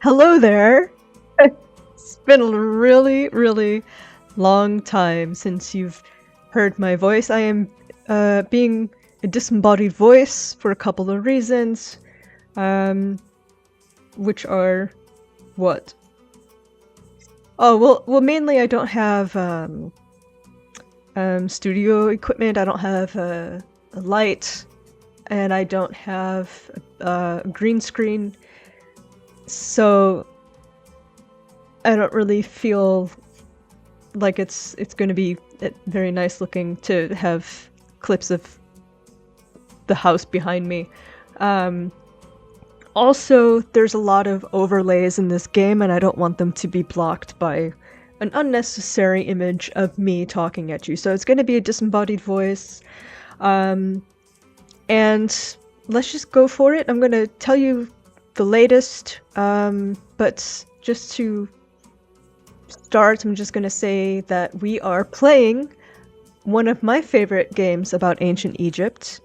Hello there! It's been a really, really long time since you've heard my voice. I am being a disembodied voice for a couple of reasons, which are what? Oh, well, mainly I don't have studio equipment. I don't have a light, and I don't have a green screen. So I don't really feel like it's going to be very nice looking to have clips of the house behind me. Also, there's a lot of overlays in this game, and I don't want them to be blocked by an unnecessary image of me talking at you. So it's going to be a disembodied voice. And let's just go for it. I'm going to tell you the latest, but just to start, I'm just going to say that we are playing one of my favorite games about ancient Egypt,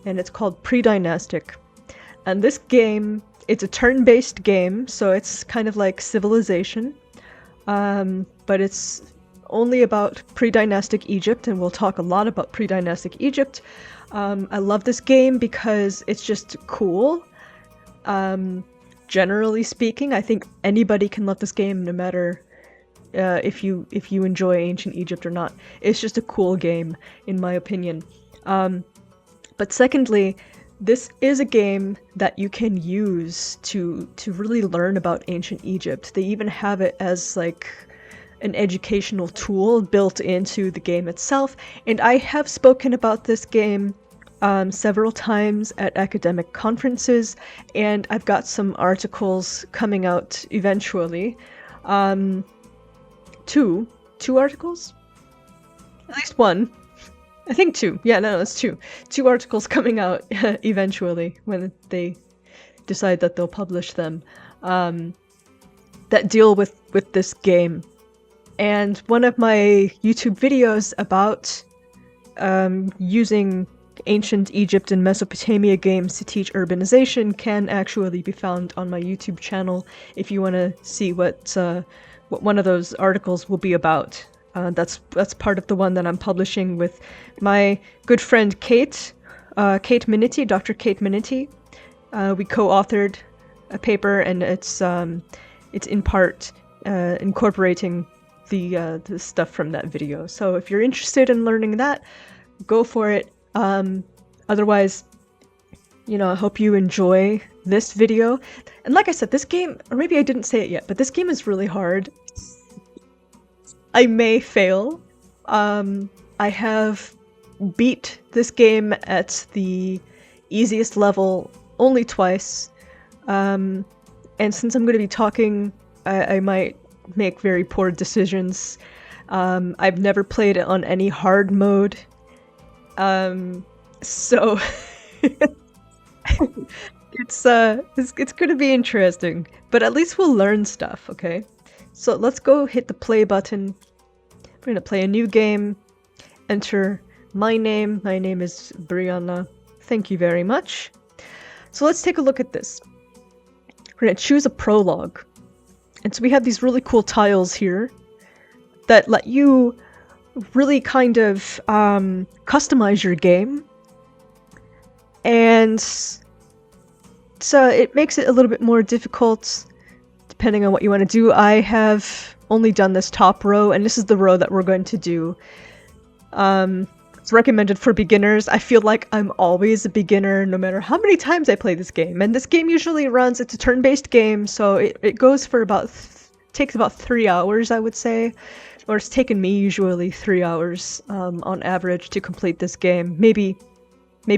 and it's called PREDYNASTIC. And this game, it's a turn-based game, so it's kind of like Civilization, but it's only about pre-dynastic Egypt, and we'll talk a lot about pre-dynastic Egypt. I love this game because it's just cool. Generally speaking, I think anybody can love this game, no matter if you enjoy ancient Egypt or not. It's just a cool game, in my opinion. But secondly, this is a game that you can use to really learn about ancient Egypt. They even have it as like an educational tool built into the game itself, and I have spoken about this game several times at academic conferences, and I've got some articles coming out eventually. Two articles? At least one. I think two. Yeah, no, it's two. Two articles coming out eventually when they decide that they'll publish them, that deal with this game. And one of my YouTube videos about using ancient Egypt and Mesopotamia games to teach urbanization can actually be found on my YouTube channel if you want to see what one of those articles will be about. That's part of the one that I'm publishing with my good friend Kate Minity, Dr. Kate Minity. We co-authored a paper, and it's in part incorporating the stuff from that video. So if you're interested in learning that, go for it. Otherwise, I hope you enjoy this video. And like I said, this game, or maybe I didn't say it yet, but this game is really hard. I may fail. I have beat this game at the easiest level only twice. And since I'm going to be talking, I might make very poor decisions. I've never played it on any hard mode. So it's going to be interesting, but at least we'll learn stuff, okay? So let's go hit the play button. We're gonna play a new game. Enter my name. My name is Brianna. Thank you very much. So let's take a look at this. We're gonna choose a prologue. And so we have these really cool tiles here that let you really kind of customize your game. And so it makes it a little bit more difficult depending on what you want to do. I have only done this top row, and this is the row that we're going to do. It's recommended for beginners. I feel like I'm always a beginner no matter how many times I play this game. And this game usually runs, it's a turn-based game, so it goes for takes about 3 hours, I would say. Or it's taken me usually 3 hours on average to complete this game. Maybe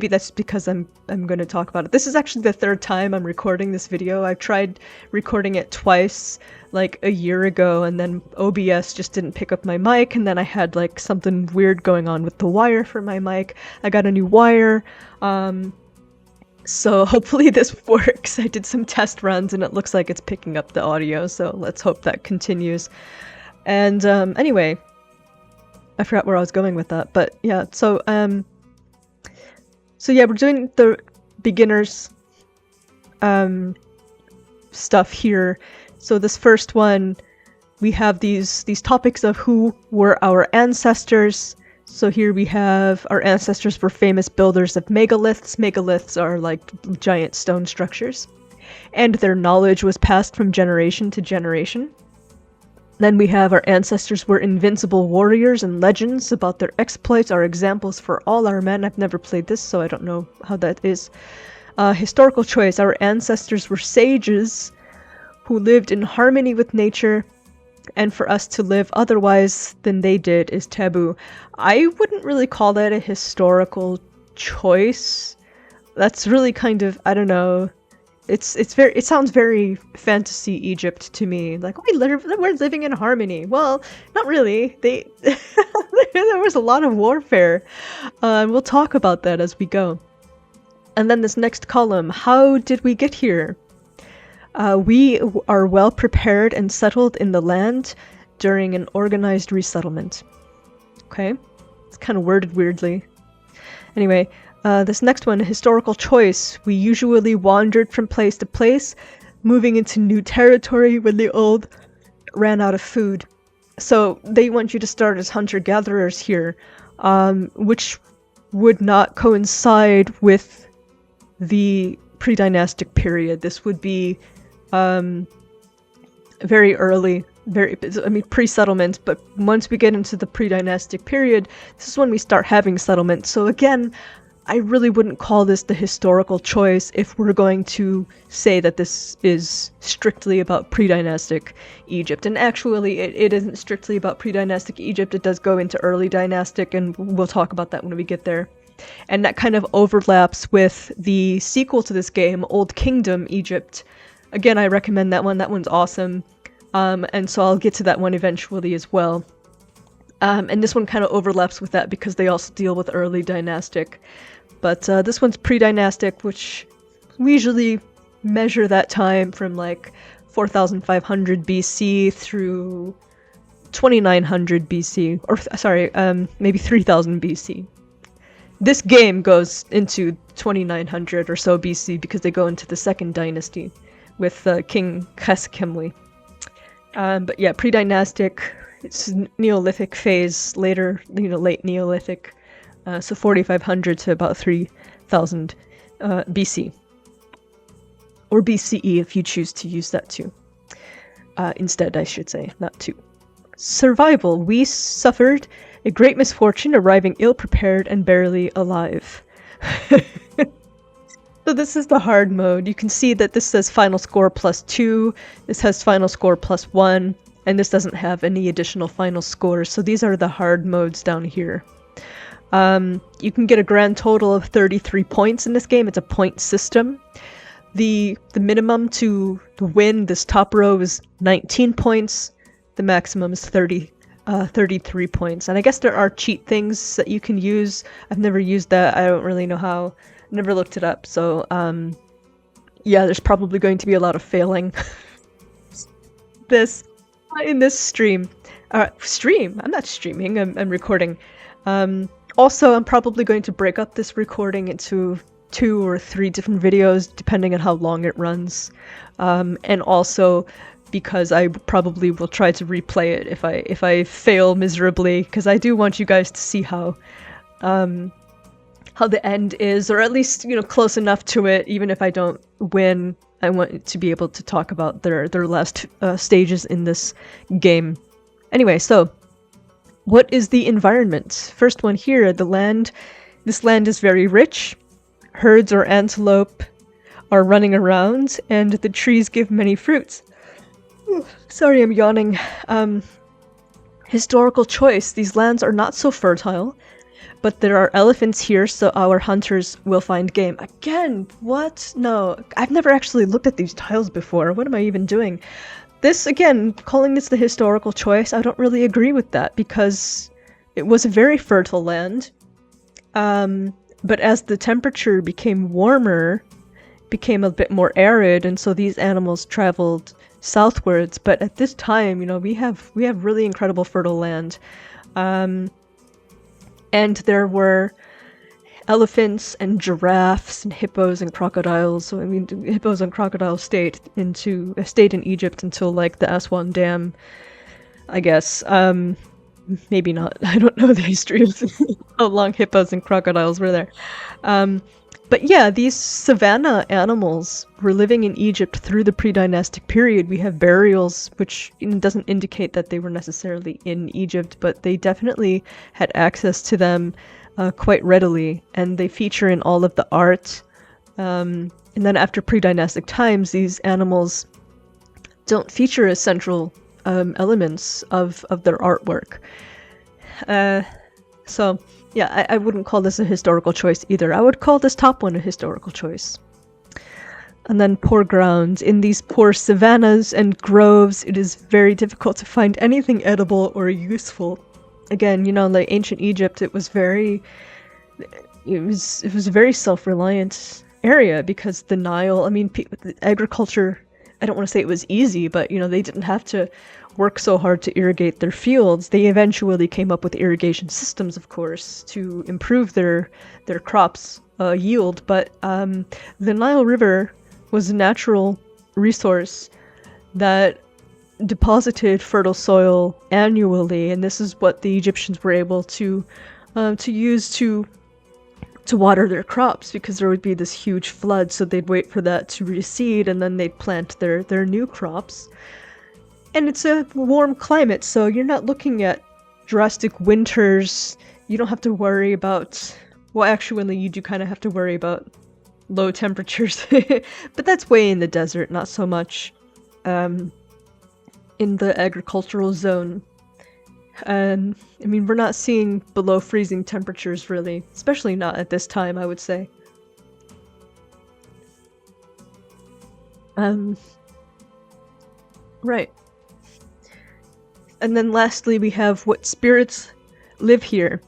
that's because I'm going to talk about it. This is actually the third time I'm recording this video. I've tried recording it twice, like a year ago, and then OBS just didn't pick up my mic, and then I had like something weird going on with the wire for my mic. I got a new wire, so hopefully this works. I did some test runs and it looks like it's picking up the audio, so let's hope that continues. And anyway, I forgot where I was going with that, but yeah, so yeah, we're doing the beginners stuff here. So this first one, we have these topics of who were our ancestors. So here we have our ancestors were famous builders of megaliths. Megaliths are like giant stone structures. And their knowledge was passed from generation to generation. Then we have our ancestors were invincible warriors, and legends about their exploits are examples for all our men. I've never played this, so I don't know how that is. Historical choice. Our ancestors were sages who lived in harmony with nature, and for us to live otherwise than they did is taboo. I wouldn't really call that a historical choice. That's really kind of, I don't know. It sounds very fantasy Egypt to me. Like, we're living in harmony. Well, not really. There was a lot of warfare. We'll talk about that as we go. And then this next column, how did we get here? We are well prepared and settled in the land during an organized resettlement. Okay, it's kind of worded weirdly. Anyway, this next one, historical choice. We usually wandered from place to place, moving into new territory when the old ran out of food. So they want you to start as hunter-gatherers here, which would not coincide with the pre-dynastic period. This would be very early, pre-settlement, but once we get into the pre-dynastic period, this is when we start having settlement. So again, I really wouldn't call this the historical choice if we're going to say that this is strictly about pre-dynastic Egypt. And actually, it isn't strictly about pre-dynastic Egypt. It does go into early dynastic, and we'll talk about that when we get there. And that kind of overlaps with the sequel to this game, Old Kingdom Egypt. Again, I recommend that one. That one's awesome. And so I'll get to that one eventually as well. And this one kind of overlaps with that because they also deal with early dynastic. But this one's pre-dynastic, which we usually measure that time from like 4,500 BC through 2,900 BC. Or, sorry, maybe 3,000 BC. This game goes into 2,900 or so BC because they go into the second dynasty with King Kheskemli. But yeah, pre-dynastic, it's Neolithic phase, later, late Neolithic. So 4,500 to about 3,000 BC. Or BCE if you choose to use that too. Instead, I should say, not to. Survival. We suffered a great misfortune, arriving ill-prepared and barely alive. So this is the hard mode. You can see that this says final score +2, this has final score +1, and this doesn't have any additional final scores. So these are the hard modes down here. You can get a grand total of 33 points in this game. It's a point system. The minimum to win this top row is 19 points. The maximum is 33 points. And I guess there are cheat things that you can use. I've never used that. I don't really know how. Never looked it up. So, yeah, there's probably going to be a lot of failing in this stream. Stream? I'm not streaming. I'm recording. Also, I'm probably going to break up this recording into 2 or 3 different videos, depending on how long it runs. And also, because I probably will try to replay it if I fail miserably, because I do want you guys to see how the end is, or at least, close enough to it, even if I don't win. I want to be able to talk about their last stages in this game. Anyway, so what is the environment? First one here, the land. This land is very rich. Herds or antelope are running around, and the trees give many fruits. Sorry, I'm yawning. Historical choice. These lands are not so fertile, but there are elephants here, so our hunters will find game. Again, what? No, I've never actually looked at these tiles before. What am I even doing? This, again, calling this the historical choice, I don't really agree with that, because it was a very fertile land. But as the temperature became warmer, became a bit more arid, and so these animals traveled southwards. But at this time, we have really incredible fertile land. And there were elephants and giraffes and hippos and crocodiles. So I mean, hippos and crocodiles stayed in Egypt until like the Aswan Dam, I guess. Maybe not. I don't know the history of how long hippos and crocodiles were there. But yeah, these savanna animals were living in Egypt through the pre-dynastic period. We have burials, which doesn't indicate that they were necessarily in Egypt, but they definitely had access to them quite readily, and they feature in all of the art. And then after pre-dynastic times, these animals don't feature as central elements of their artwork. So yeah, I wouldn't call this a historical choice either. I would call this top one a historical choice. And then poor ground. In these poor savannas and groves, it is very difficult to find anything edible or useful. Again, you know, like ancient Egypt, it was a very self-reliant area because the Nile, I mean, agriculture, I don't want to say it was easy, but, you know, they didn't have to work so hard to irrigate their fields. They eventually came up with irrigation systems, of course, to improve their crops' yield, but the Nile River was a natural resource that deposited fertile soil annually, and this is what the Egyptians were able to use to water their crops, because there would be this huge flood, so they'd wait for that to recede and then they'd plant their new crops. And it's a warm climate, so you're not looking at drastic winters. You don't have to worry about, well, actually you do kind of have to worry about low temperatures, but that's way in the desert, not so much in the agricultural zone. I mean, we're not seeing below freezing temperatures, really, especially not at this time, I would say. Right. And then lastly, we have what spirits live here.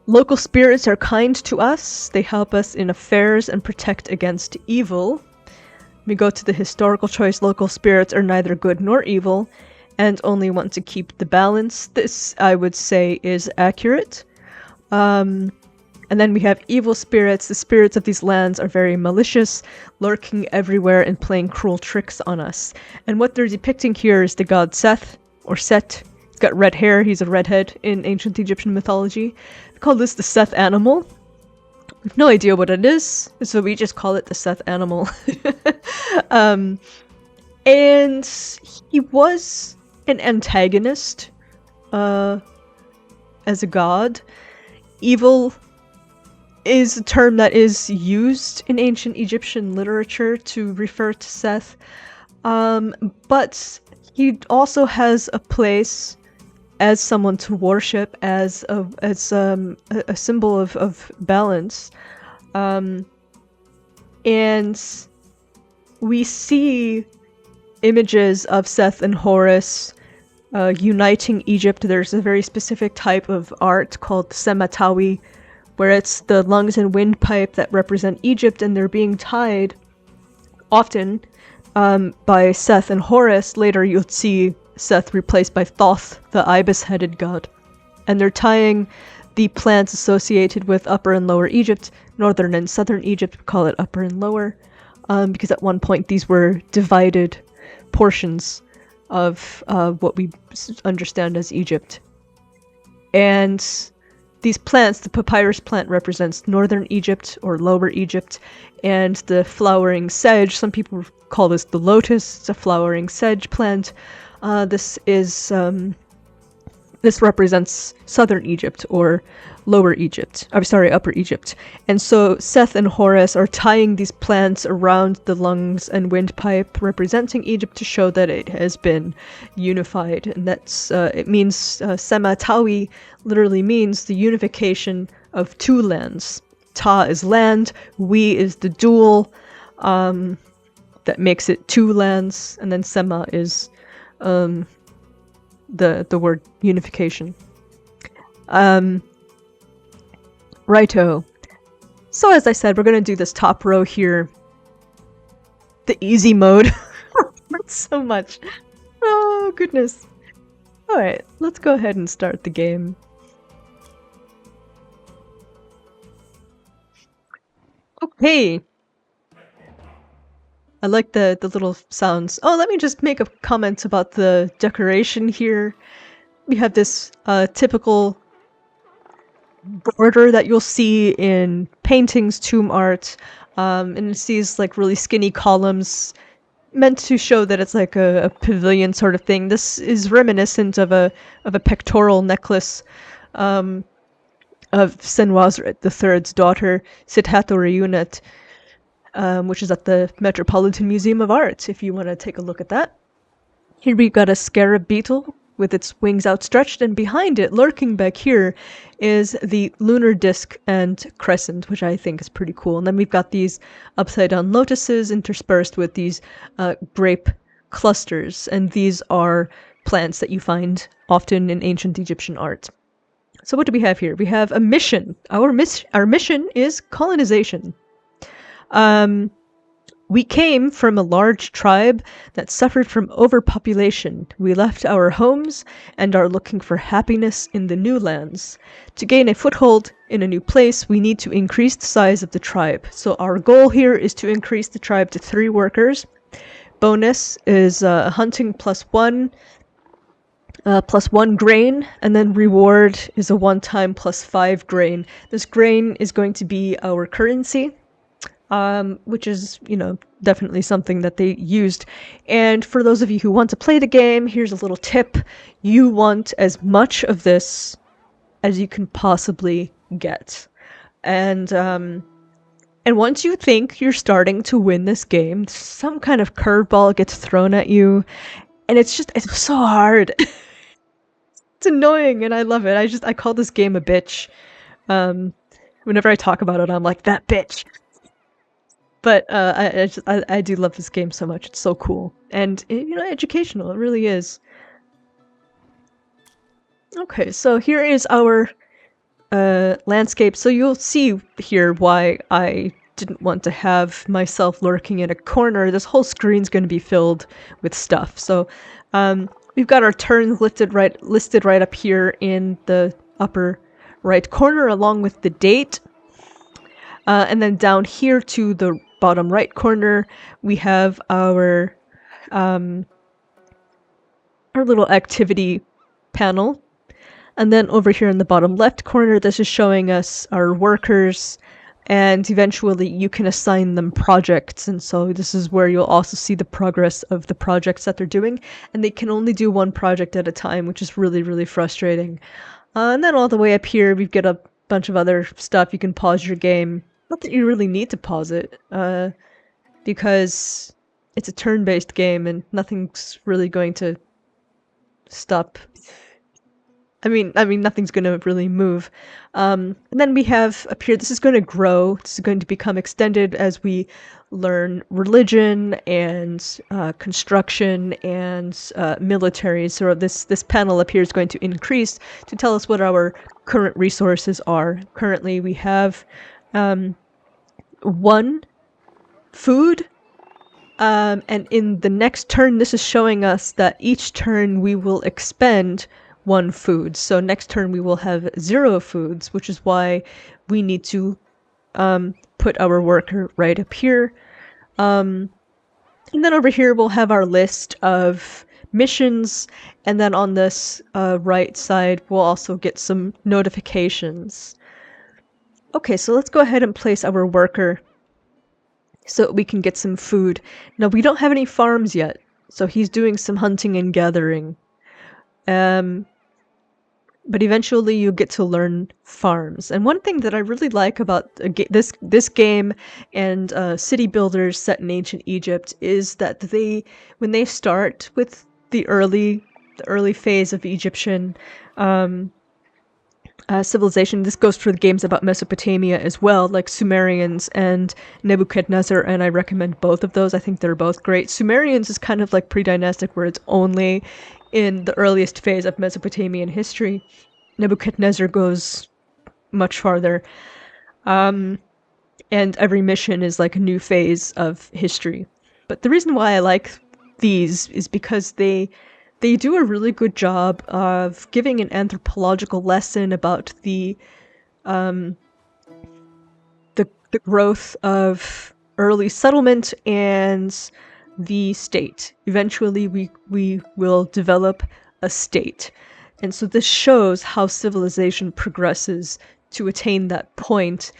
Local spirits are kind to us. They help us in affairs and protect against evil. We go to the historical choice. Local spirits are neither good nor evil and only want to keep the balance. This, I would say, is accurate. And then we have evil spirits. The spirits of these lands are very malicious, lurking everywhere and playing cruel tricks on us. And what they're depicting here is the god Seth, or Set. He's got red hair. He's a redhead in ancient Egyptian mythology. We call this the Seth animal. We have no idea what it is, so we just call it the Seth animal. And he was an antagonist as a god. Evil is a term that is used in ancient Egyptian literature to refer to Seth, but he also has a place as someone to worship, as a symbol of balance, and we see images of Seth and Horus uniting Egypt. There's a very specific type of art called sematawi, where it's the lungs and windpipe that represent Egypt, and they're being tied often by Seth and Horus. Later you'll see Seth replaced by Thoth, the ibis-headed god. And they're tying the plants associated with Upper and Lower Egypt. Northern and Southern Egypt call it Upper and Lower, because at one point these were divided portions of what we understand as Egypt. And these plants, the papyrus plant represents Northern Egypt or Lower Egypt, and the flowering sedge, some people call this the lotus, it's a flowering sedge plant. This represents Southern Egypt or Lower Egypt. I'm sorry, Upper Egypt. And so Seth and Horus are tying these plants around the lungs and windpipe, representing Egypt to show that it has been unified. And that's it means Sematawi literally means the unification of two lands. Ta is land, we is the dual that makes it two lands, and then Sema is the word unification. Righto. So as I said, we're gonna do this top row here. The easy mode. Not so much. Oh, goodness. Alright, let's go ahead and start the game. Hey, I like the little sounds. Oh, let me just make a comment about the decoration here. We have this typical border that you'll see in paintings, tomb art, and it's these like really skinny columns meant to show that it's like a pavilion sort of thing. This is reminiscent of a pectoral necklace of Senwaz III's daughter, Siddhartha Rayunat, which is at the Metropolitan Museum of Art, if you want to take a look at that. Here we got a scarab beetle with its wings outstretched, and behind it, lurking back here, is the lunar disk and crescent, which I think is pretty cool. And then we've got these upside-down lotuses interspersed with these grape clusters, and these are plants that you find often in ancient Egyptian art. So what do we have here? We have a mission. Our mission is colonization. We came from a large tribe that suffered from overpopulation. We left our homes and are looking for happiness in the new lands. To gain a foothold in a new place, we need to increase the size of the tribe. So our goal here is to increase the tribe to 3 workers. Bonus is hunting +1, +1 grain, and then reward is a one-time +5 grain. This grain is going to be our currency. Which is, definitely something that they used. And for those of you who want to play the game, here's a little tip. You want as much of this as you can possibly get. And once you think you're starting to win this game, some kind of curveball gets thrown at you, and it's so hard. It's annoying, and I love it. I call this game a bitch. Whenever I talk about it, I'm like, that bitch. But I do love this game so much. It's so cool. And, educational. It really is. Okay, so here is our landscape. So you'll see here why I didn't want to have myself lurking in a corner. This whole screen's going to be filled with stuff. So we've got our turns listed right up here in the upper right corner, along with the date. And then down here to the bottom right corner, we have our little activity panel. And then over here in the bottom left corner, this is showing us our workers, and eventually you can assign them projects. And so this is where you'll also see the progress of the projects that they're doing. And they can only do one project at a time, which is really, really frustrating. And then all the way up here, we've got a bunch of other stuff. You can pause your game. Not that you really need to pause it, because it's a turn-based game and nothing's really going to stop. I mean, nothing's going to really move. And then we have up here, this is going to grow. This is going to become extended as we learn religion and construction and military. So this panel up here is going to increase to tell us what our current resources are. Currently, we have 1 food, and in the next turn, this is showing us that each turn we will expend 1 food. So next turn we will have 0 foods, which is why we need to put our worker right up here. And then over here we'll have our list of missions, and then on this right side we'll also get some notifications. Okay, so let's go ahead and place our worker so we can get some food. Now, we don't have any farms yet, so he's doing some hunting and gathering. But eventually you get to learn farms. And one thing that I really like about this game and city builders set in ancient Egypt is that when they start with the early phase of Egyptian civilization. This goes for the games about Mesopotamia as well, like Sumerians and Nebuchadnezzar, and I recommend both of those. I think they're both great. Sumerians is kind of like pre-dynastic, where it's only in the earliest phase of Mesopotamian history. Nebuchadnezzar goes much farther. And every mission is like a new phase of history. But the reason why I like these is because they do a really good job of giving an anthropological lesson about the the growth of early settlement and the state. Eventually, we will develop a state. And so this shows how civilization progresses to attain that point.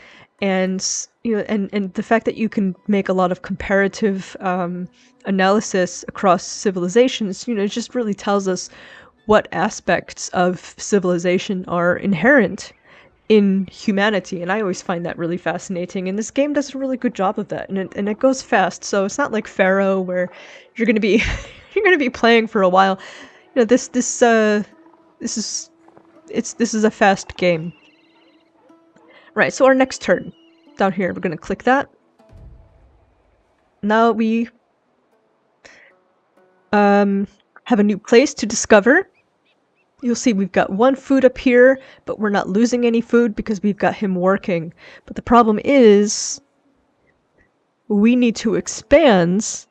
And and the fact that you can make a lot of comparative analysis across civilizations, it just really tells us what aspects of civilization are inherent in humanity, and I always find that really fascinating. And this game does a really good job of that, and it goes fast. So it's not like Pharaoh where you're gonna be you're gonna be playing for a while. This is a fast game. Right. So our next turn down here, we're gonna click that. Now we have a new place to discover. You'll see we've got one food up here, but we're not losing any food because we've got him working. But the problem is we need to expand,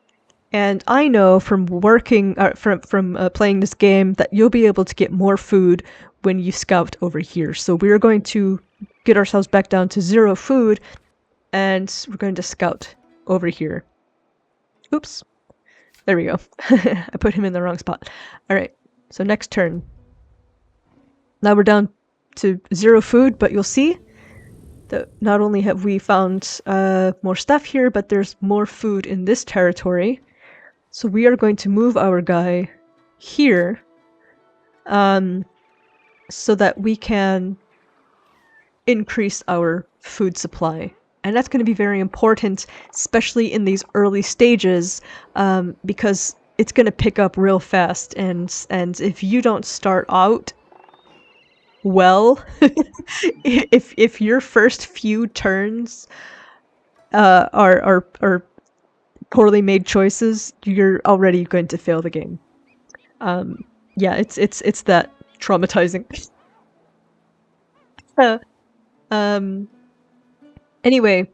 and I know from working from playing this game that you'll be able to get more food when you scout over here. So we're going to get ourselves back down to 0 food, and we're going to scout over here. Oops. There we go. I put him in the wrong spot. All right. So next turn. Now we're down to 0 food, but you'll see that not only have we found more stuff here, but there's more food in this territory. So we are going to move our guy here so that we can increase our food supply. And that's going to be very important, especially in these early stages, because it's going to pick up real fast. And if you don't start out well, if your first few turns are poorly made choices, you're already going to fail the game. Yeah, it's that traumatizing. Anyway,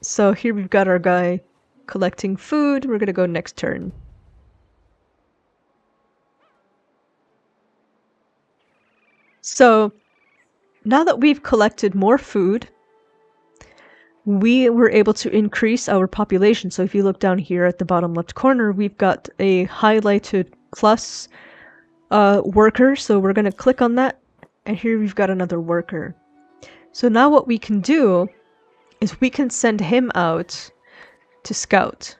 so here we've got our guy collecting food. We're gonna go next turn. So now that we've collected more food, we were able to increase our population. So if you look down here at the bottom left corner, we've got a highlighted plus worker. So we're going to click on that, and here we've got another worker. So now what we can do is we can send him out to scout,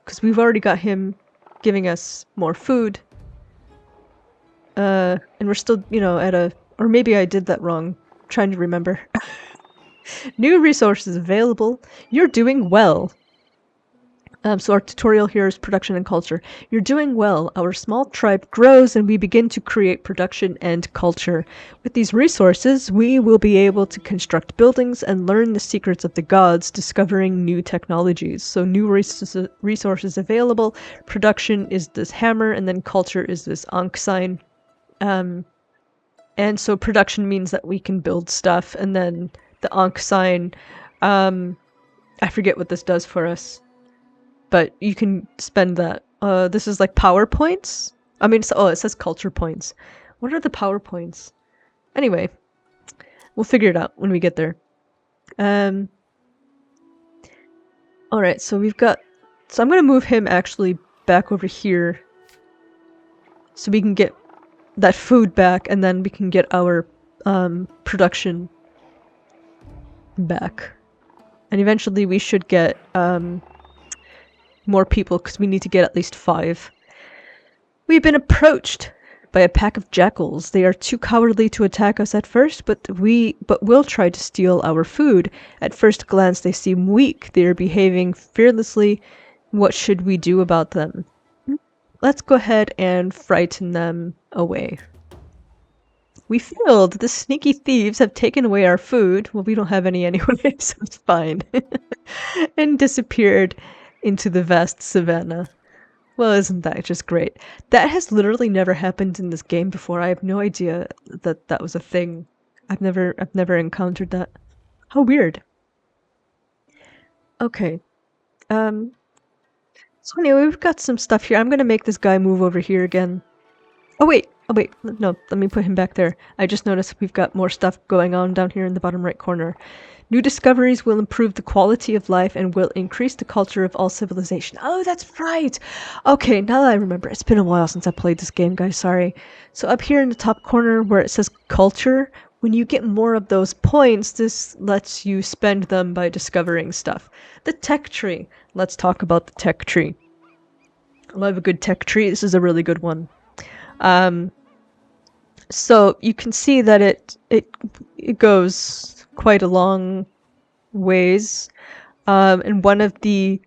because we've already got him giving us more food. And we're still, at a... Or maybe I did that wrong. I'm trying to remember. New resources available. You're doing well. So our tutorial here is production and culture. You're doing well. Our small tribe grows and we begin to create production and culture. With these resources, we will be able to construct buildings and learn the secrets of the gods, discovering new technologies. So new resources available. Production is this hammer, and then culture is this Ankh sign. And so production means that we can build stuff, and then the Ankh sign, I forget what this does for us, but you can spend that. This is like power points? I mean, it says culture points. What are the power points? Anyway, we'll figure it out when we get there. Alright, so we've got... So I'm gonna move him actually back over here so we can get that food back, and then we can get our production back. And eventually we should get more people, because we need to get at least 5. We've been approached by a pack of jackals. They are too cowardly to attack us at first, but will try to steal our food. At first glance they seem weak. They are behaving fearlessly. What should we do about them? Let's go ahead and frighten them away. We failed. The sneaky thieves have taken away our food. Well, we don't have any anyway, so it's fine. And disappeared into the vast savannah. Well, isn't that just great? That has literally never happened in this game before. I have no idea that that was a thing. I've never encountered that. How weird. Okay. So anyway, we've got some stuff here. I'm gonna make this guy move over here again. Oh wait, Oh wait, no, let me put him back there. I just noticed we've got more stuff going on down here in the bottom right corner. New discoveries will improve the quality of life and will increase the culture of all civilization. Oh, that's right! Okay, now that I remember, it's been a while since I played this game, guys, sorry. So up here in the top corner where it says culture, when you get more of those points, this lets you spend them by discovering stuff. The tech tree. Let's talk about the tech tree. I love a good tech tree. This is a really good one. So you can see that it goes quite a long ways, and one of the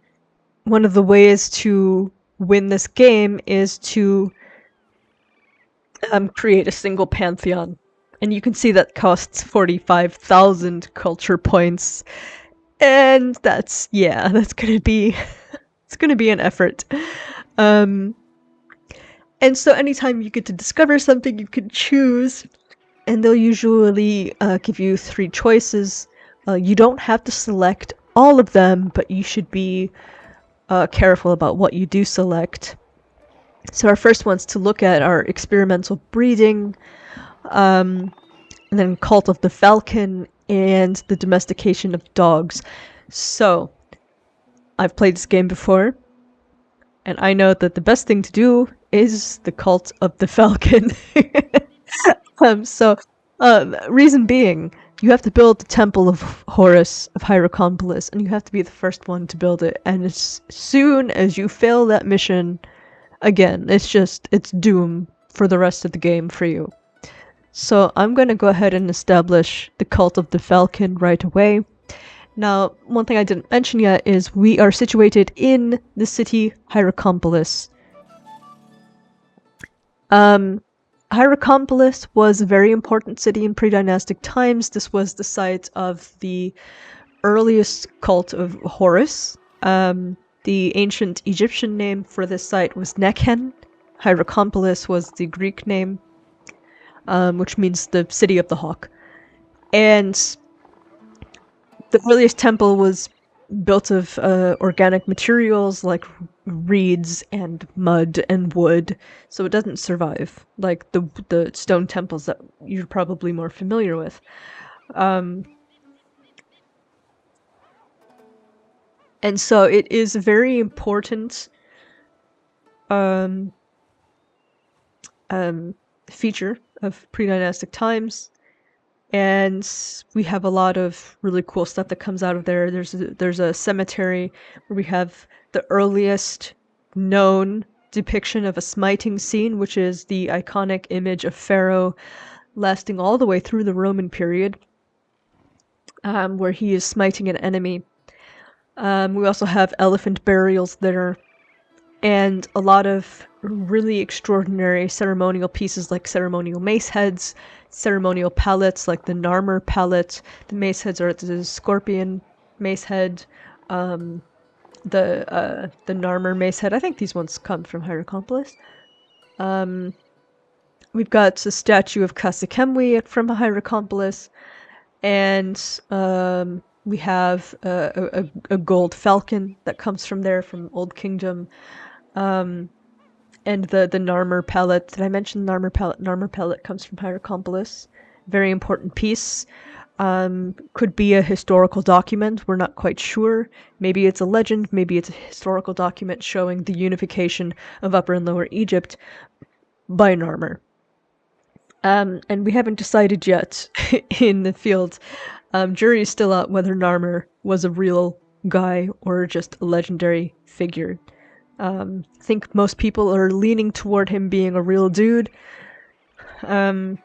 ways to win this game is to create a single pantheon, and you can see that costs 45,000 culture points, and that's gonna be it's gonna be an effort. And so anytime you get to discover something, you can choose, and they'll usually give you 3 choices. You don't have to select all of them, but you should be careful about what you do select. So our first ones to look at are experimental breeding, and then cult of the falcon, and the domestication of dogs. So I've played this game before, and I know that the best thing to do is the cult of the falcon. Reason being, you have to build the temple of Horus of Hieracompolis, and you have to be the first one to build it. And as soon as you fail that mission, again, it's doom for the rest of the game for you. So I'm gonna go ahead and establish the cult of the falcon right away. Now, one thing I didn't mention yet is we are situated in the city Hieracompolis. Hieracompolis was a very important city in pre-dynastic times. This was the site of the earliest cult of Horus. The ancient Egyptian name for this site was Nekhen. Hieracompolis was the Greek name, which means the city of the hawk. And the earliest temple was built of organic materials like reeds and mud and wood, so it doesn't survive like the stone temples that you're probably more familiar with. And so it is a very important feature of pre-dynastic times. And we have a lot of really cool stuff that comes out of there. There's a cemetery where we have the earliest known depiction of a smiting scene, which is the iconic image of Pharaoh lasting all the way through the Roman period, where he is smiting an enemy. We also have elephant burials there, and a lot of really extraordinary ceremonial pieces like ceremonial mace heads, ceremonial pallets like the Narmer pallet. The mace heads are the scorpion mace head, the Narmer mace head. I think these ones come from Hieracompolis. We've got a statue of Kasekemwi from Hieracompolis, and we have a gold falcon that comes from there, from Old Kingdom. And the Narmer pallet. Did I mention Narmer pallet? Narmer pallet comes from Hieracompolis. Very important piece. Could be a historical document. We're not quite sure. Maybe it's a legend. Maybe it's a historical document showing the unification of Upper and Lower Egypt by Narmer. And we haven't decided yet in the field. Jury is still out whether Narmer was a real guy or just a legendary figure. I think most people are leaning toward him being a real dude. But,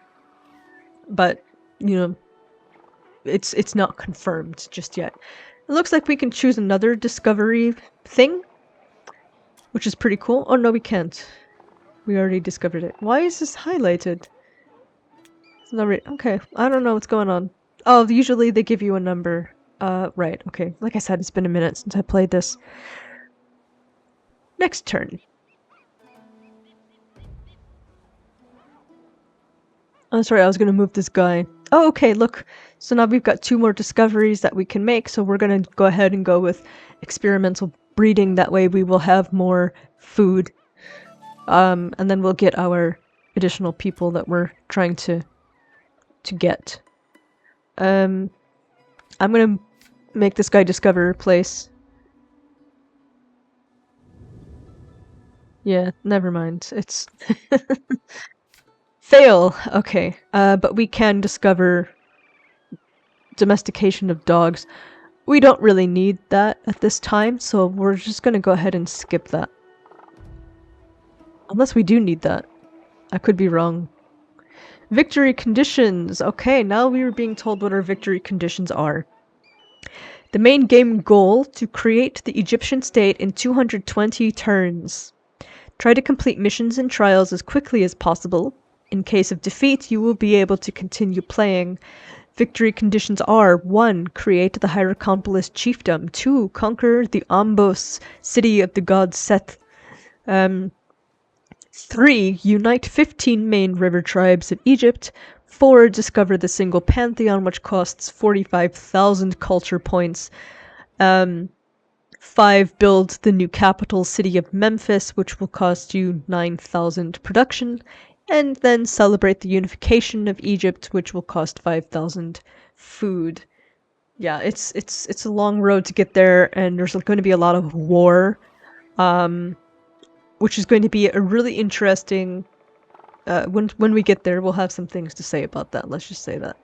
you know, it's not confirmed just yet. It looks like we can choose another discovery thing, which is pretty cool. Oh, no, we can't. We already discovered it. Why is this highlighted? It's not right. Okay, I don't know what's going on. Oh, usually they give you a number. Right, okay. Like I said, it's been a minute since I played this. Next turn. Oh, sorry, I was gonna move this guy. Oh, okay, look. So now we've got 2 more discoveries that we can make, so we're gonna go ahead and go with experimental breeding. That way we will have more food. And then we'll get our additional people that we're trying to get. I'm gonna make this guy discover a place. Yeah, never mind. It's fail. Okay. But we can discover domestication of dogs. We don't really need that at this time, so we're just gonna go ahead and skip that. Unless we do need that. I could be wrong. Victory conditions. Okay, now we are being told what our victory conditions are. The main game goal, to create the Egyptian state in 220 turns. Try to complete missions and trials as quickly as possible. In case of defeat, you will be able to continue playing. Victory conditions are: 1. Create the Hierakonpolis chiefdom. 2. Conquer the Ombos, city of the god Seth. 3. Unite 15 main river tribes of Egypt. 4. Discover the single pantheon, which costs 45,000 culture points. 5. Build the new capital city of Memphis, which will cost you 9,000 production. And then celebrate the unification of Egypt, which will cost 5,000 food. Yeah, it's a long road to get there, and there's going to be a lot of war, which is going to be a really interesting. When we get there, we'll have some things to say about that. Let's just say that.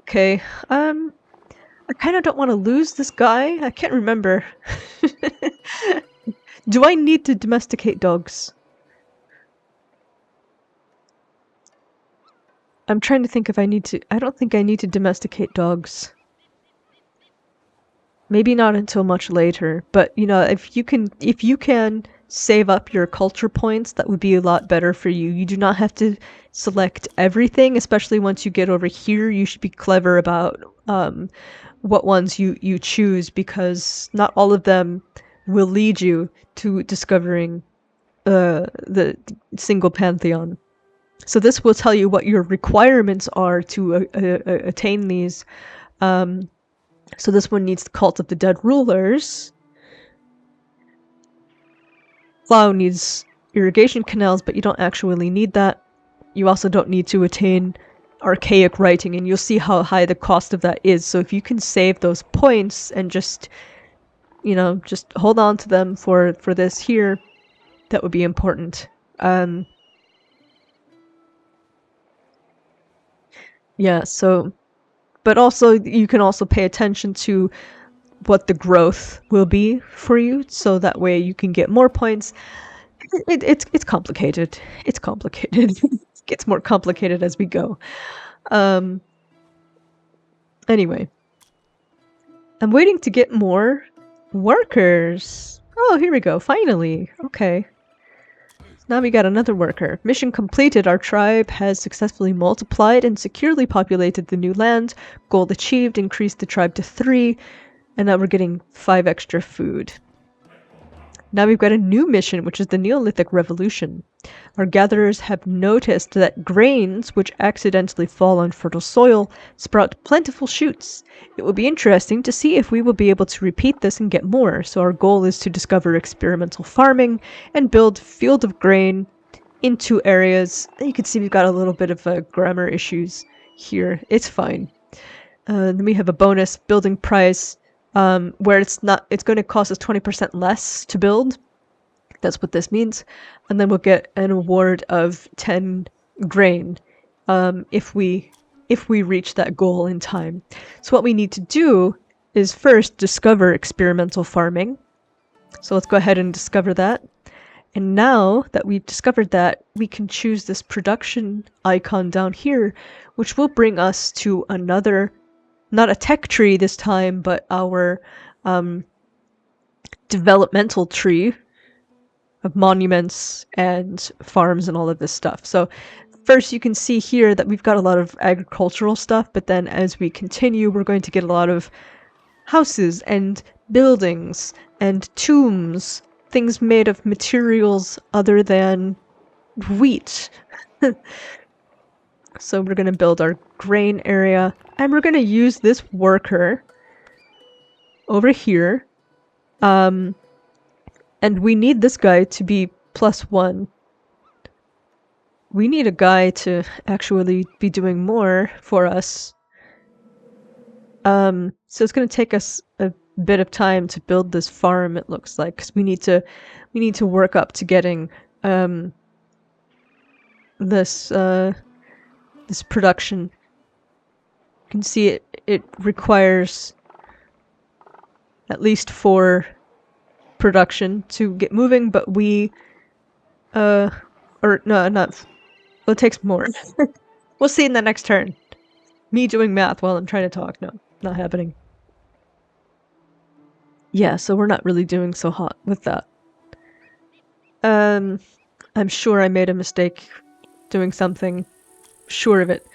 Okay. I kind of don't want to lose this guy. I can't remember. Do I need to domesticate dogs? I'm trying to think if I need to. I don't think I need to domesticate dogs. Maybe not until much later, but you know, if you can save up your culture points, that would be a lot better for you. You do not have to select everything, especially once you get over here. You should be clever about what ones you choose, because not all of them will lead you to discovering the single pantheon. So this will tell you what your requirements are to attain these. So this one needs the Cult of the Dead Rulers. Plow needs irrigation canals, but you don't actually need that. You also don't need to attain archaic writing, and you'll see how high the cost of that is. So if you can save those points and just, you know, just hold on to them for this here, that would be important. Yeah, so, but also you can also pay attention to what the growth will be for you, so that way you can get more points. It's complicated. It's complicated. It gets more complicated as we go. Anyway, I'm waiting to get more workers. Oh, here we go. Finally. Okay. Now we got another worker. Mission completed. Our tribe has successfully multiplied and securely populated the new land. Goal achieved. Increased the tribe to 3. And now we're getting 5 extra food. Now we've got a new mission, which is the Neolithic Revolution. Our gatherers have noticed that grains, which accidentally fall on fertile soil, sprout plentiful shoots. It will be interesting to see if we will be able to repeat this and get more. So our goal is to discover experimental farming and build field of grain in 2 areas. You can see we've got a little bit of grammar issues here. It's fine. Then we have a bonus building price. Where it's going to cost us 20% less to build. That's what this means. And then we'll get an award of 10 grain if we reach that goal in time. So what we need to do is first discover experimental farming. So let's go ahead and discover that. And now that we've discovered that, we can choose this production icon down here, which will bring us to another, not a tech tree this time, but our developmental tree of monuments and farms and all of this stuff. So first you can see here that we've got a lot of agricultural stuff, but then as we continue, we're going to get a lot of houses and buildings and tombs, things made of materials other than wheat. So we're going to build our grain area, and we're going to use this worker over here. And we need this guy to be +1. we need a guy to actually be doing more for us. So it's going to take us a bit of time to build this farm, it looks like, because we need to work up to getting this this production. You can see it requires at least 4 production to get moving, but we or no, not, well, it takes more. We'll see in the next turn. Me doing math while I'm trying to talk. No, not happening. Yeah, so we're not really doing so hot with that. I'm sure I made a mistake doing something. Sure of it.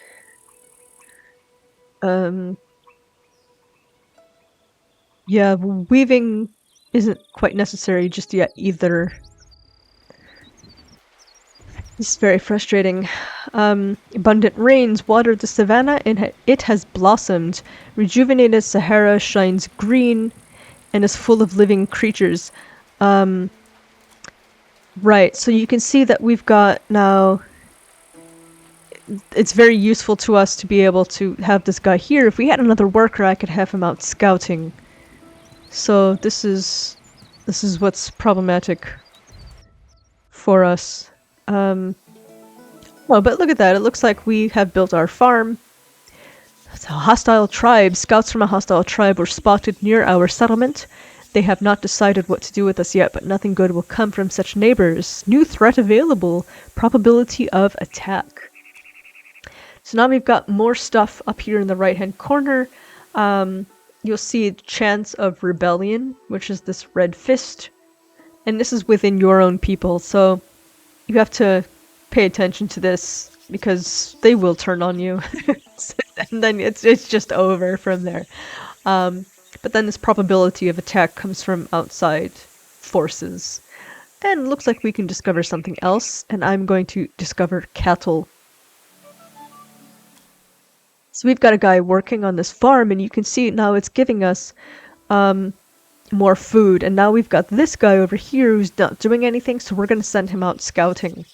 Yeah, weaving isn't quite necessary just yet either. This is very frustrating. Abundant rains watered the savannah and it has blossomed. Rejuvenated Sahara shines green and is full of living creatures. Right, so you can see that we've got now... It's very useful to us to be able to have this guy here. If we had another worker, I could have him out scouting. So this is what's problematic for us. Well, but look at that. It looks like we have built our farm. It's a hostile tribe. Scouts from a hostile tribe were spotted near our settlement. They have not decided what to do with us yet, but nothing good will come from such neighbors. New threat available. Probability of attack. So now we've got more stuff up here in the right-hand corner. You'll see chance of rebellion, which is this red fist. And this is within your own people, so you have to pay attention to this because they will turn on you. And then it's just over from there. But then this probability of attack comes from outside forces. And it looks like we can discover something else, and I'm going to discover cattle. So we've got a guy working on this farm, and you can see now it's giving us more food. And now we've got this guy over here who's not doing anything, so we're going to send him out scouting.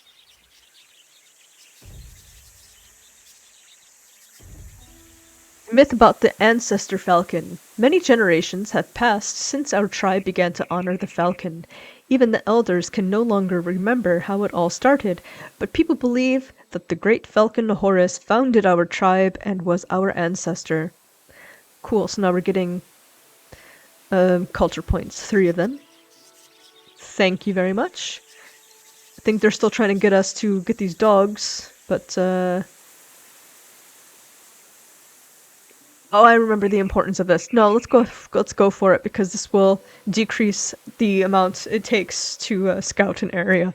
Myth about the ancestor falcon. Many generations have passed since our tribe began to honor the falcon. Even the elders can no longer remember how it all started, but people believe that the great falcon Horus founded our tribe and was our ancestor. Cool, so now we're getting culture points, 3 of them. Thank you very much. I think they're still trying to get us to get these dogs, but oh, I remember the importance of this. No, let's go for it, because this will decrease the amount it takes to scout an area.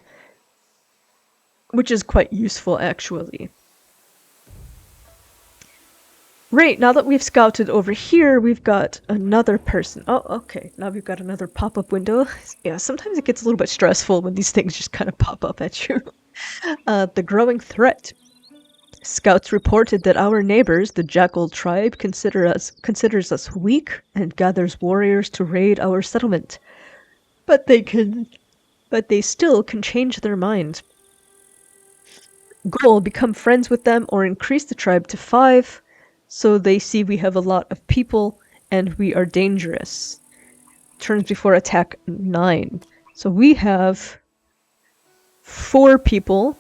Which is quite useful, actually. Right, now that we've scouted over here, we've got another person. Oh, okay, now we've got another pop-up window. Yeah, sometimes it gets a little bit stressful when these things just kind of pop up at you. The growing threat. Scouts reported that our neighbors, the Jackal tribe, considers us weak and gathers warriors to raid our settlement. But they still can change their mind. Goal, become friends with them or increase the tribe to 5, so they see we have a lot of people and we are dangerous. Turns before attack 9. So we have 4 people.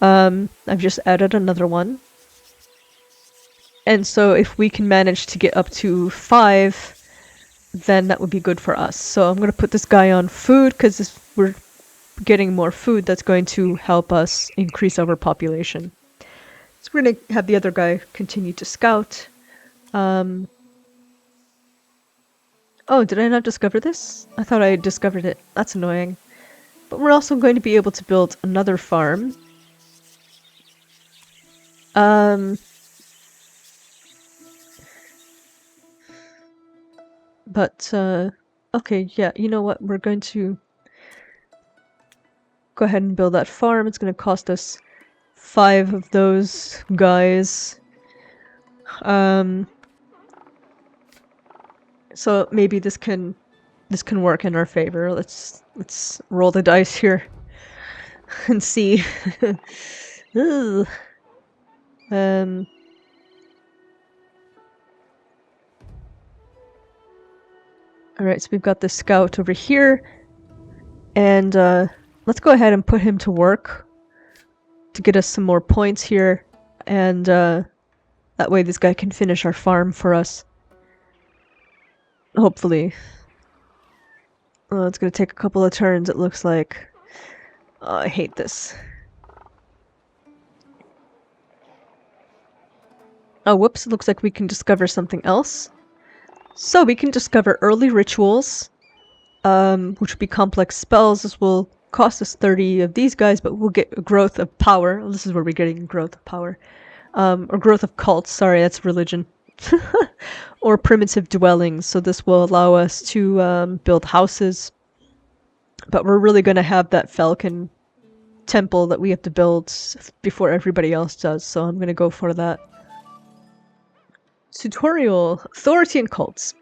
I've just added another one. And so if we can manage to get up to 5, then that would be good for us. So I'm going to put this guy on food, because we're getting more food that's going to help us increase our population. So we're going to have the other guy continue to scout. Oh, did I not discover this? I thought I had discovered it. That's annoying. But we're also going to be able to build another farm. But, okay, yeah, you know what? We're going to go ahead and build that farm. It's going to cost us 5 of those guys. So maybe this can work in our favor. Let's roll the dice here. and see. Ugh. Alright, so we've got the scout over here. And let's go ahead and put him to work to get us some more points here. And that way this guy can finish our farm for us. Hopefully. It's gonna take a couple of turns, it looks like. Oh, I hate this. Oh, whoops, it looks like we can discover something else. So we can discover early rituals, which would be complex spells. This will cost us 30 of these guys, but we'll get a growth of power. Well, this is where we're getting growth of power. Or growth of cults, sorry, that's religion. Or primitive dwellings, so this will allow us to build houses. But we're really going to have that falcon temple that we have to build before everybody else does, so I'm going to go for that. Tutorial: Authority and Cults.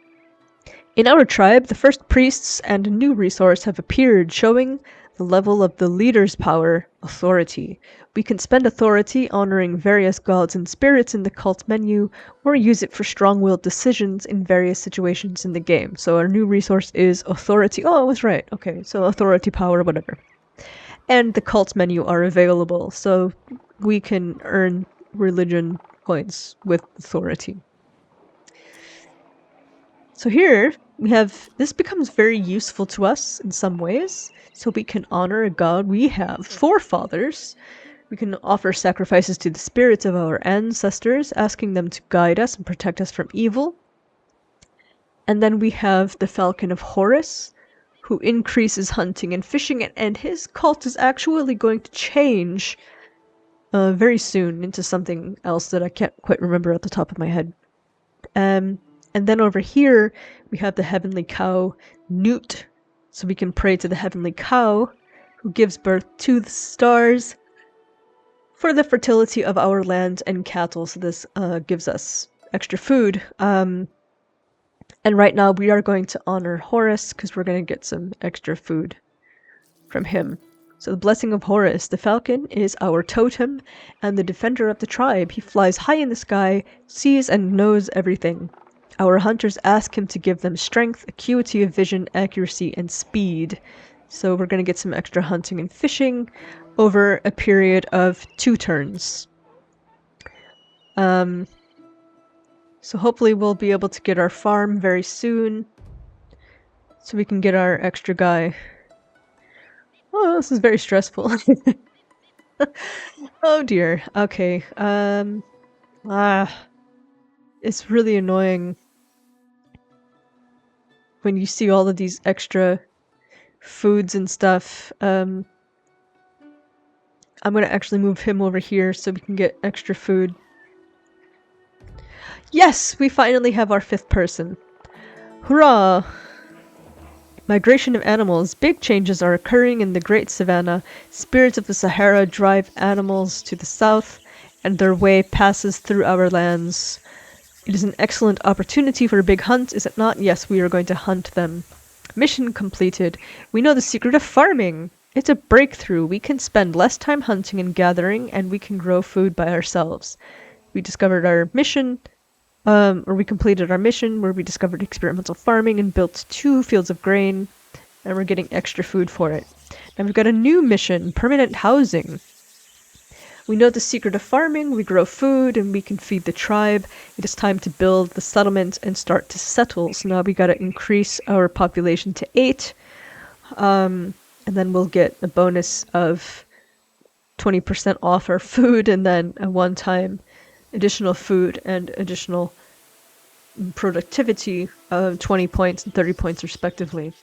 In our tribe, the first priests and a new resource have appeared, showing the level of the leader's power, authority. We can spend authority honoring various gods and spirits in the cult menu, or use it for strong-willed decisions in various situations in the game. So our new resource is authority. Oh, I was right. Okay, so authority, power, whatever. And the cult menu are available, so we can earn religion points with authority. So here, we have, this becomes very useful to us in some ways. So we can honor a god. We have forefathers. We can offer sacrifices to the spirits of our ancestors, asking them to guide us and protect us from evil. And then we have the Falcon of Horus, who increases hunting and fishing, and his cult is actually going to change very soon into something else that I can't quite remember at the top of my head. And then over here, we have the Heavenly Cow, Newt. So we can pray to the Heavenly Cow, who gives birth to the stars, for the fertility of our land and cattle. So this gives us extra food. And right now we are going to honor Horus, because we're going to get some extra food from him. So the Blessing of Horus. The falcon is our totem and the defender of the tribe. He flies high in the sky, sees and knows everything. Our hunters ask him to give them strength, acuity of vision, accuracy, and speed. So we're going to get some extra hunting and fishing over a period of 2 turns. So hopefully we'll be able to get our farm very soon, so we can get our extra guy. Oh, this is very stressful. Oh dear. Okay. It's really annoying when you see all of these extra foods and stuff. I'm gonna actually move him over here so we can get extra food. Yes! We finally have our 5th person. Hurrah! Migration of animals. Big changes are occurring in the Great Savannah. Spirits of the Sahara drive animals to the south, and their way passes through our lands. It is an excellent opportunity for a big hunt, is it not? Yes, we are going to hunt them. Mission completed. We know the secret of farming. It's a breakthrough. We can spend less time hunting and gathering, and we can grow food by ourselves. We discovered our mission, or we completed our mission where we discovered experimental farming and built 2 fields of grain, and we're getting extra food for it. Now we've got a new mission, permanent housing. We know the secret of farming, we grow food, and we can feed the tribe. It is time to build the settlement and start to settle. So now we gotta increase our population to 8. And then we'll get a bonus of 20% off our food, and then a one-time additional food and additional productivity of 20 points and 30 points respectively.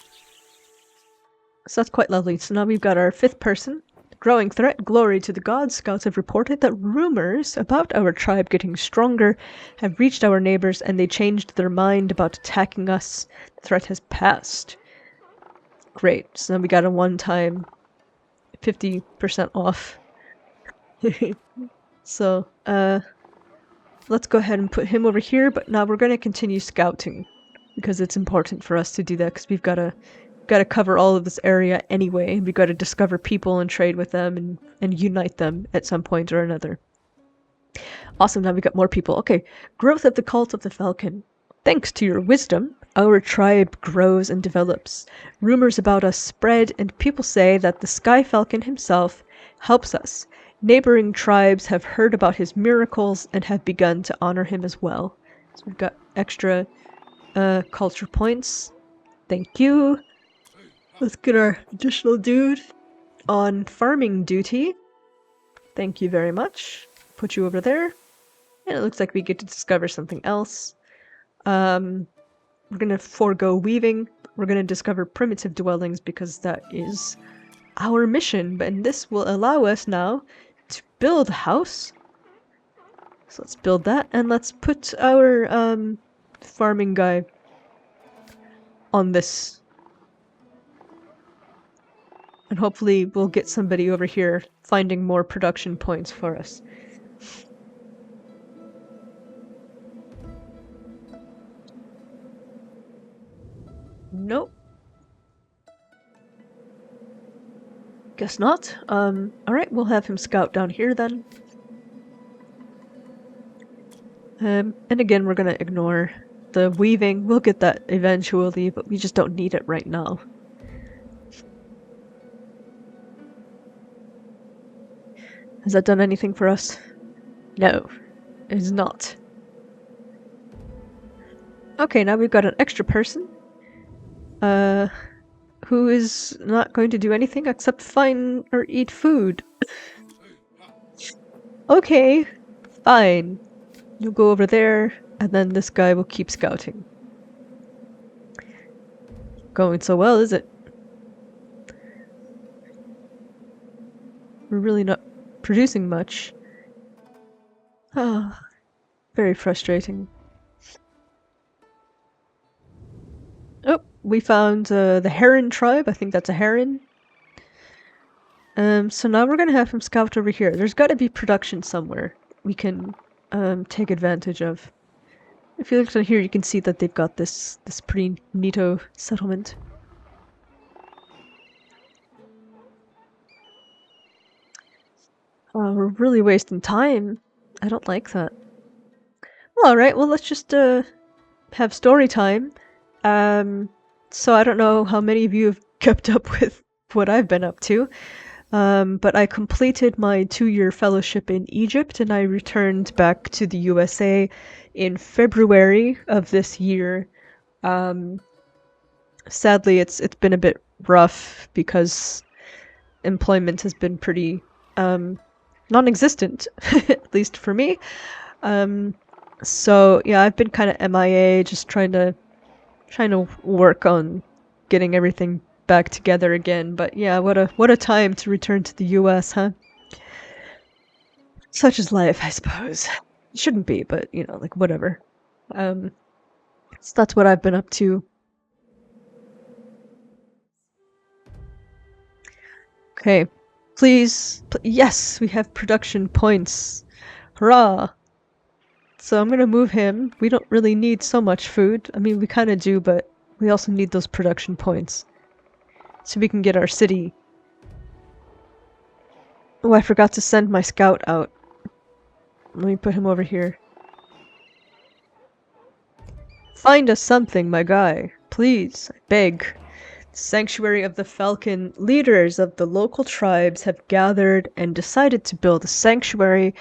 So that's quite lovely. So now we've got our 5th person. Growing threat. Glory to the gods. Scouts have reported that rumors about our tribe getting stronger have reached our neighbors, and they changed their mind about attacking us. The threat has passed. Great. So now we got a one-time 50% off. So, let's go ahead and put him over here, but now we're going to continue scouting, because it's important for us to do that, because we've got to gotta cover all of this area anyway. We gotta discover people and trade with them and unite them at some point or another. Awesome, now we got more people. Okay, growth of the cult of the Falcon. Thanks to your wisdom, our tribe grows and develops. Rumors about us spread, and people say that the Sky Falcon himself helps us. Neighboring tribes have heard about his miracles and have begun to honor him as well. So we've got extra culture points. Thank you. Let's get our additional dude on farming duty. Thank you very much. Put you over there. And it looks like we get to discover something else. We're gonna forego weaving. We're gonna discover primitive dwellings because that is our mission. And this will allow us now to build a house. So let's build that, and let's put our farming guy on this. And hopefully we'll get somebody over here finding more production points for us. Nope. Guess not. Alright, we'll have him scout down here then. And again, we're gonna ignore the weaving. We'll get that eventually, but we just don't need it right now. Has that done anything for us? No, it has not. Okay, now we've got an extra person. Who is not going to do anything except find or eat food. Okay, fine. You'll go over there, and then this guy will keep scouting. Going so well, is it? We're really not producing much. Ah, very frustrating. Oh, we found the heron tribe. I think that's a heron. So now we're gonna have him scout over here. There's gotta be production somewhere we can take advantage of. If you look down here, you can see that they've got this pretty neato settlement. We're really wasting time. I don't like that. Well, alright, well let's just have story time. So I don't know how many of you have kept up with what I've been up to, but I completed my 2-year fellowship in Egypt and I returned back to the USA in February of this year. Sadly, it's been a bit rough because employment has been pretty non-existent, at least for me. So yeah, I've been kind of MIA, just trying to work on getting everything back together again. But yeah, what a time to return to the US, huh? Such is life, I suppose. It shouldn't be, but you know, like whatever. So that's what I've been up to. Okay, please, yes, we have production points. Hurrah! So I'm gonna move him. We don't really need so much food. I mean, we kind of do, but we also need those production points. So we can get our city. Oh, I forgot to send my scout out. Let me put him over here. Find us something, my guy. Please, I beg. The Sanctuary of the Falcon. Leaders of the local tribes have gathered and decided to build a sanctuary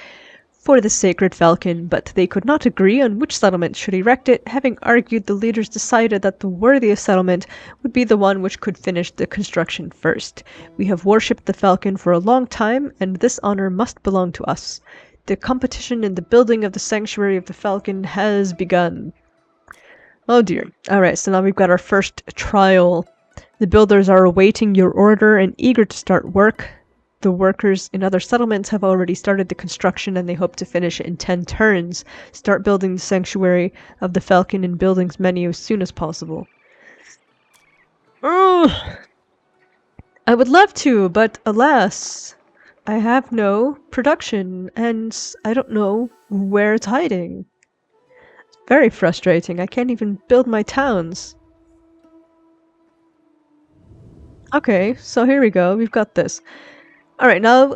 for the sacred falcon, but they could not agree on which settlement should erect it. Having argued, the leaders decided that the worthiest settlement would be the one which could finish the construction first. We have worshipped the falcon for a long time, and this honor must belong to us. The competition in the building of the sanctuary of the falcon has begun. Oh dear. Alright, so now we've got our first trial. The builders are awaiting your order and eager to start work. The workers in other settlements have already started the construction and they hope to finish it in 10 turns. Start building the sanctuary of the Falcon in buildings menu as soon as possible. Ugh. I would love to, but alas, I have no production and I don't know where it's hiding. It's very frustrating. I can't even build my towns. Okay, so here we go. We've got this. All right, now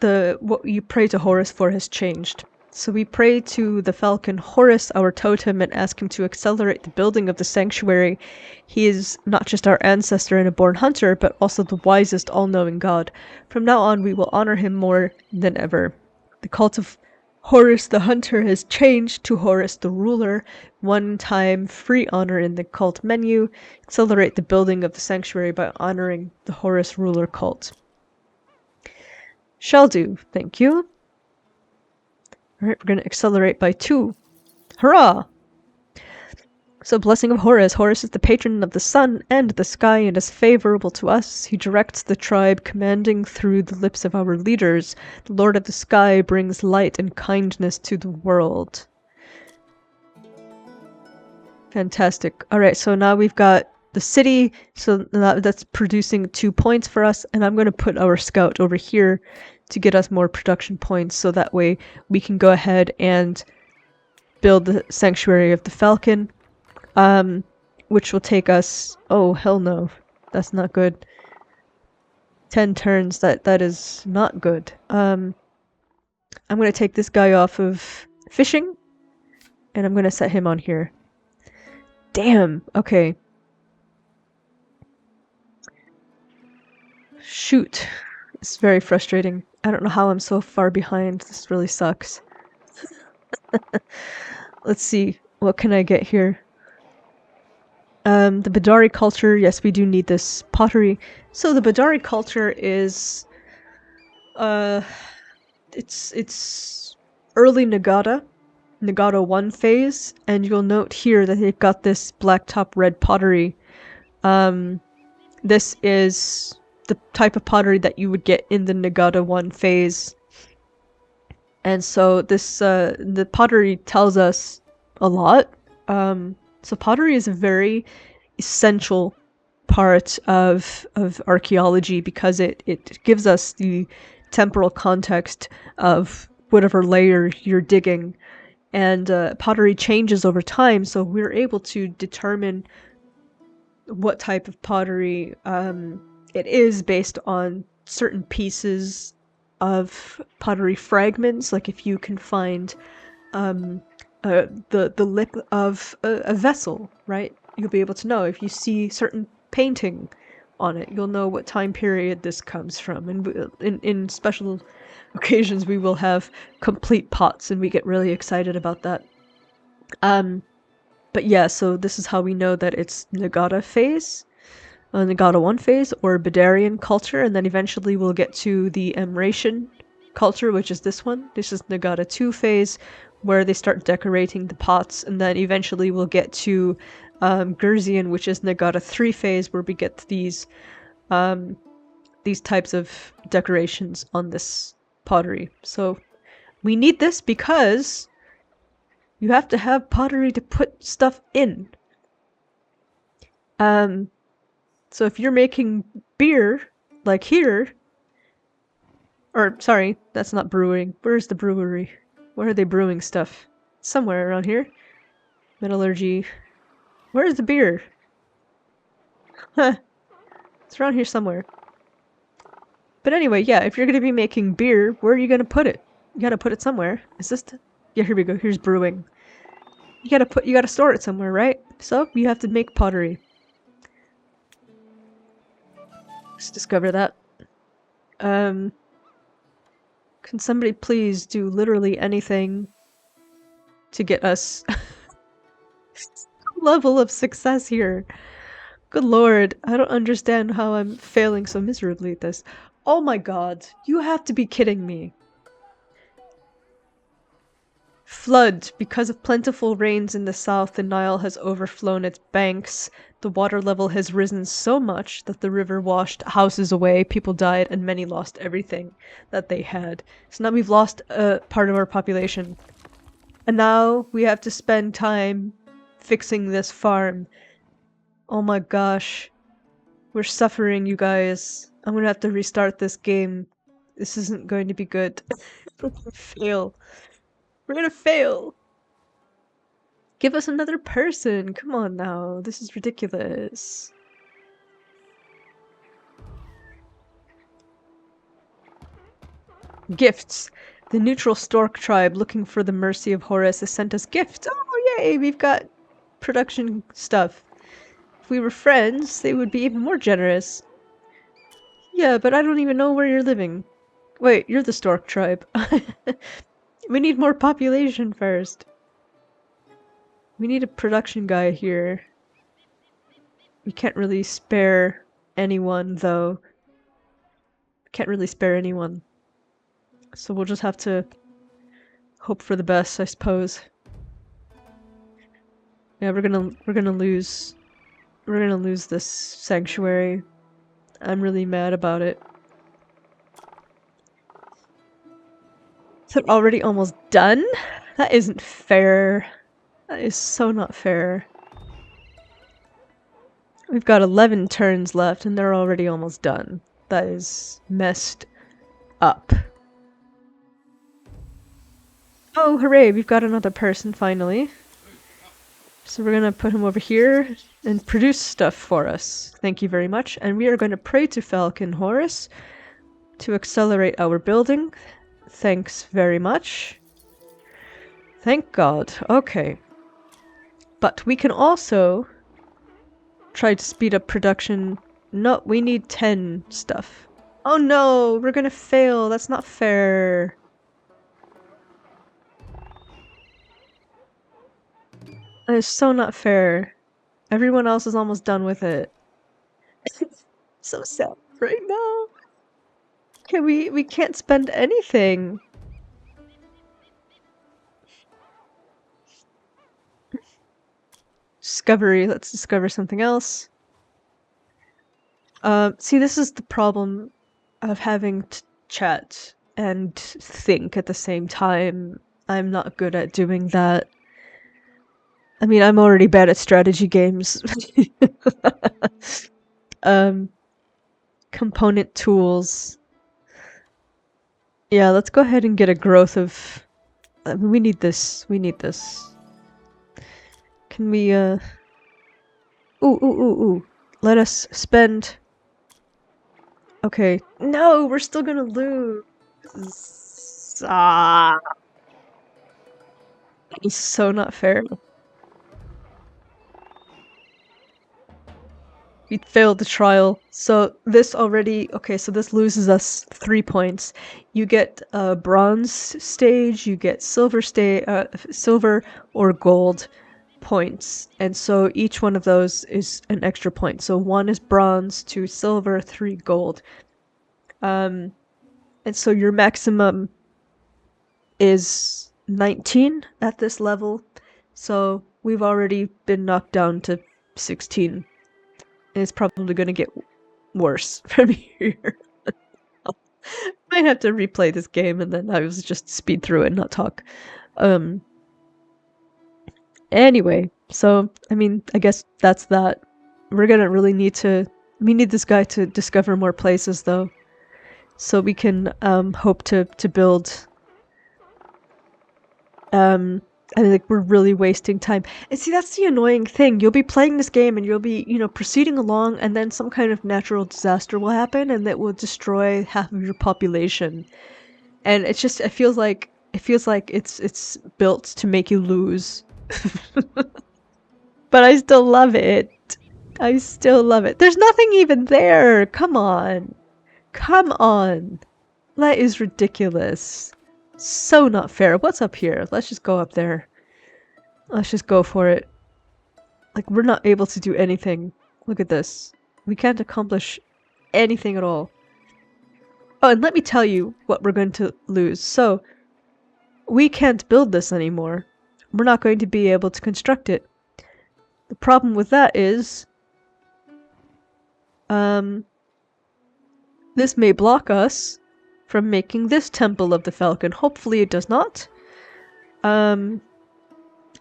the what you pray to Horus for has changed. So we pray to the falcon Horus, our totem, and ask him to accelerate the building of the sanctuary. He is not just our ancestor and a born hunter, but also the wisest, all-knowing god. From now on, we will honor him more than ever. The cult of Horus the hunter has changed to Horus the ruler. One-time free honor in the cult menu. Accelerate the building of the sanctuary by honoring the Horus ruler cult. Shall do, thank you. Alright, we're gonna accelerate by 2. Hurrah! So, blessing of Horus. Horus is the patron of the sun and the sky and is favorable to us. He directs the tribe, commanding through the lips of our leaders. The Lord of the sky brings light and kindness to the world. Fantastic. Alright, so now we've got the city, so that's producing 2 points for us, and I'm going to put our scout over here to get us more production points, so that way we can go ahead and build the Sanctuary of the Falcon, which will take us... Oh, hell no. That's not good. 10 turns, that is not good. I'm going to take this guy off of fishing, and I'm going to set him on here. Damn, okay. Shoot. It's very frustrating. I don't know how I'm so far behind. This really sucks. Let's see. What can I get here? The Badari culture. Yes, we do need this pottery. So the Badari culture is... It's early Nagata. Nagata 1 phase. And you'll note here that they've got this blacktop red pottery. This is the type of pottery that you would get in the Nagata 1 phase. And so this, the pottery tells us a lot. So pottery is a very essential part of archaeology because it gives us the temporal context of whatever layer you're digging. And pottery changes over time, so we're able to determine what type of pottery it is based on certain pieces of pottery fragments. Like if you can find the lip of a vessel, right? You'll be able to know. If you see certain painting on it, you'll know what time period this comes from. And in special occasions, we will have complete pots, and we get really excited about that. But yeah, so this is how we know that it's Nagata phase, Nagata 1 phase, or Badarian culture, and then eventually we'll get to the Amratian culture, which is this one. This is Nagata 2 phase, where they start decorating the pots, and then eventually we'll get to Gurzian, which is Nagata 3 phase, where we get these types of decorations on this pottery. So we need this because you have to have pottery to put stuff in. So if you're making beer, like here, or sorry, that's not brewing. Where's the brewery? Where are they brewing stuff? Somewhere around here. Metallurgy. Where's the beer? Huh. It's around here somewhere. But anyway, yeah, if you're gonna be making beer, where are you gonna put it? You gotta put it somewhere. Is this yeah, here we go. Here's brewing. You gotta store it somewhere, right? So you have to make pottery. Just discover that. Can somebody please do literally anything to get us level of success here? Good lord, I don't understand how I'm failing so miserably at this. Oh my god, you have to be kidding me. Flood. Because of plentiful rains in the south, the Nile has overflown its banks. The water level has risen so much that the river washed houses away, people died, and many lost everything that they had. So now we've lost a part of our population. And now we have to spend time fixing this farm. Oh my gosh. We're suffering, you guys. I'm gonna have to restart this game. This isn't going to be good. We're gonna fail. We're gonna fail! Give us another person! Come on now, this is ridiculous. Gifts. The neutral stork tribe, looking for the mercy of Horus, has sent us gifts. Oh, yay! We've got production stuff. If we were friends, they would be even more generous. Yeah, but I don't even know where you're living. Wait, you're the stork tribe. We need more population first. We need a production guy here. We can't really spare anyone, though. Can't really spare anyone. So we'll just have to hope for the best, I suppose. Yeah, we're gonna lose this sanctuary. I'm really mad about it. Is it already almost done? That isn't fair. That is so not fair. We've got 11 turns left and they're already almost done. That is messed up. Oh, hooray, we've got another person finally. So we're gonna put him over here and produce stuff for us. Thank you very much. And we are going to pray to Falcon Horus to accelerate our building. Thanks very much. Thank God. Okay. But we can also try to speed up production. No, we need 10 stuff. Oh no, we're gonna fail. That's not fair. That is so not fair. Everyone else is almost done with it. So sad right now. Okay, we can't spend anything. Discovery. Let's discover something else. See, this is the problem of having to chat and think at the same time. I'm not good at doing that. I mean, I'm already bad at strategy games. Component tools. Yeah, let's go ahead and get a growth of... I mean, we need this. We need this. Can we, Ooh, ooh, ooh, ooh. Let us spend... Okay. No, we're still gonna lose. Ah. That is so not fair. We failed the trial. So this already... Okay, so this loses us 3 points. You get a bronze stage, you get silver or gold points. And so each one of those is an extra point. So 1 is bronze, 2 silver, 3 gold. And so your maximum is 19 at this level. So we've already been knocked down to 16. And it's probably going to get worse from here. Might have to replay this game and then I was just speed through it and not talk. Anyway, so, I mean, I guess that's that. We're gonna really need to... We need this guy to discover more places, though. So we can, hope to build... I think we're really wasting time. And see, that's the annoying thing. You'll be playing this game and you'll be, you know, proceeding along and then some kind of natural disaster will happen and that will destroy half of your population. And it's just, it feels like it's built to make you lose. But I still love it. I still love it. There's nothing even there. Come on. Come on. That is ridiculous. So not fair. What's up here? Let's just go up there. Let's just go for it. Like, we're not able to do anything. Look at this. We can't accomplish anything at all. Oh, and let me tell you what we're going to lose. So, we can't build this anymore. We're not going to be able to construct it. The problem with that is... this may block us from making this Temple of the Falcon. Hopefully it does not.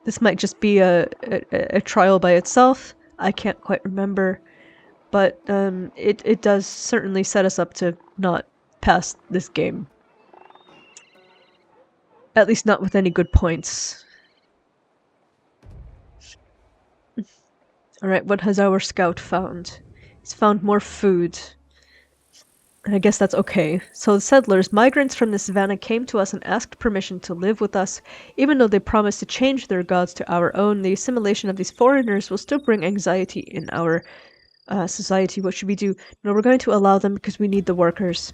This might just be a trial by itself. I can't quite remember. But it does certainly set us up to not pass this game. At least not with any good points. Alright, what has our scout found? He's found more food. And I guess that's okay. So the settlers, migrants from the savannah, came to us and asked permission to live with us. Even though they promised to change their gods to our own, the assimilation of these foreigners will still bring anxiety in our society. What should we do? No, we're going to allow them because we need the workers.